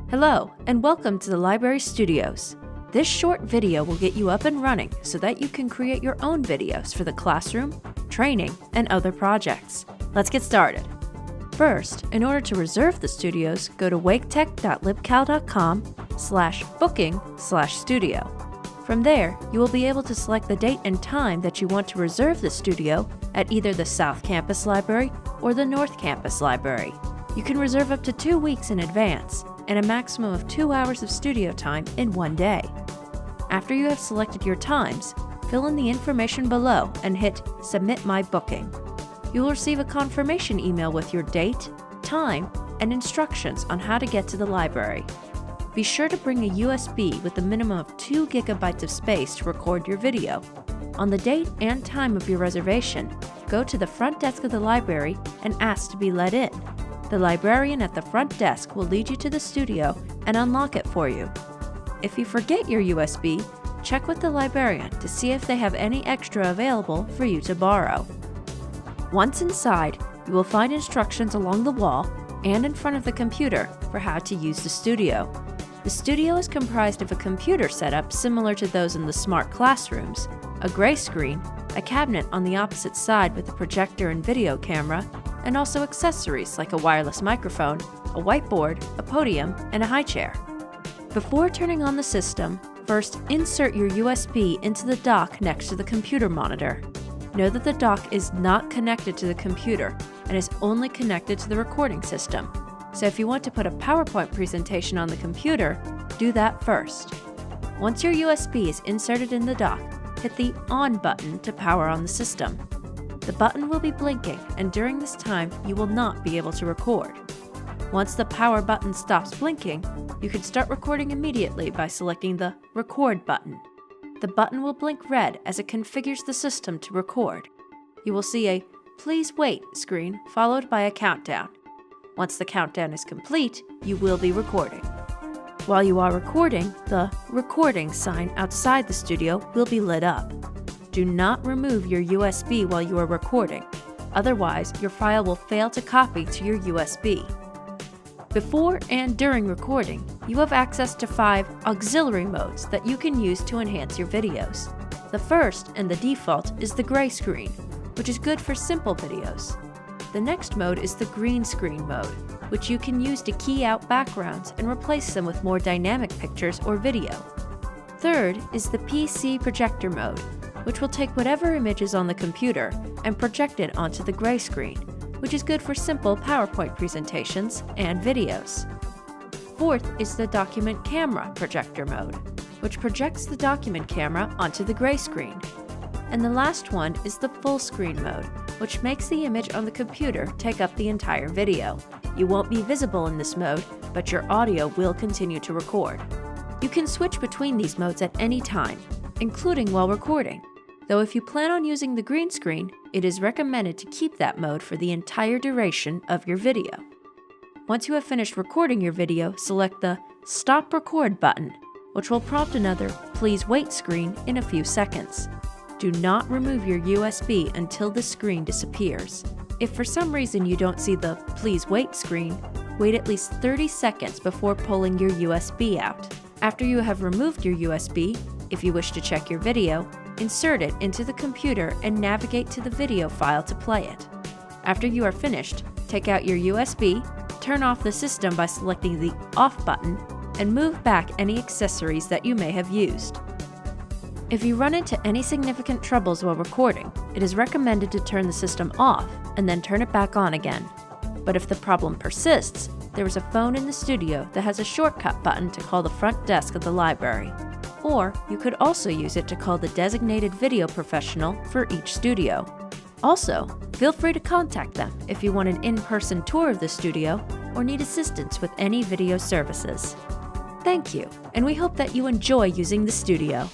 Hello, and welcome to the Library Studios. This short video will get you up and running so that you can create your own videos for the classroom, training, and other projects. Let's get started. First, in order to reserve the studios, go to waketech.libcal.com/booking/studio. From there, you will be able to select the date and time that you want to reserve the studio at either the South Campus Library or the North Campus Library. You can reserve up to 2 weeks in advance and a maximum of 2 hours of studio time in one day. After you have selected your times, fill in the information below and hit Submit My Booking. You will receive a confirmation email with your date, time, and instructions on how to get to the library. Be sure to bring a USB with a minimum of 2 gigabytes of space to record your video. On the date and time of your reservation, go to the front desk of the library and ask to be let in. The librarian at the front desk will lead you to the studio and unlock it for you. If you forget your USB, check with the librarian to see if they have any extra available for you to borrow. Once inside, you will find instructions along the wall and in front of the computer for how to use the studio. The studio is comprised of a computer setup similar to those in the smart classrooms, a gray screen, a cabinet on the opposite side with a projector and video camera, and also accessories like a wireless microphone, a whiteboard, a podium, and a high chair. Before turning on the system, first insert your USB into the dock next to the computer monitor. Know that the dock is not connected to the computer and is only connected to the recording system. So if you want to put a PowerPoint presentation on the computer, do that first. Once your USB is inserted in the dock, hit the On button to power on the system. The button will be blinking, and during this time, you will not be able to record. Once the power button stops blinking, you can start recording immediately by selecting the Record button. The button will blink red as it configures the system to record. You will see a Please Wait screen followed by a countdown. Once the countdown is complete, you will be recording. While you are recording, the Recording sign outside the studio will be lit up. Do not remove your USB while you are recording, otherwise your file will fail to copy to your USB. Before and during recording, you have access to 5 auxiliary modes that you can use to enhance your videos. The first and the default is the gray screen, which is good for simple videos. The next mode is the green screen mode, which you can use to key out backgrounds and replace them with more dynamic pictures or video. Third is the PC projector mode, which will take whatever image is on the computer and project it onto the gray screen, which is good for simple PowerPoint presentations and videos. Fourth is the document camera projector mode, which projects the document camera onto the gray screen. And the last one is the full screen mode, which makes the image on the computer take up the entire video. You won't be visible in this mode, but your audio will continue to record. You can switch between these modes at any time, including while recording. Though if you plan on using the green screen, it is recommended to keep that mode for the entire duration of your video. Once you have finished recording your video, select the Stop Record button, which will prompt another Please Wait screen in a few seconds. Do not remove your USB until the screen disappears. If for some reason you don't see the Please Wait screen, wait at least 30 seconds before pulling your USB out. After you have removed your USB, if you wish to check your video, insert it into the computer and navigate to the video file to play it. After you are finished, take out your USB, turn off the system by selecting the Off button, and move back any accessories that you may have used. If you run into any significant troubles while recording, it is recommended to turn the system off and then turn it back on again. But if the problem persists, there is a phone in the studio that has a shortcut button to call the front desk of the library. Or you could also use it to call the designated video professional for each studio. Also, feel free to contact them if you want an in-person tour of the studio or need assistance with any video services. Thank you, and we hope that you enjoy using the studio.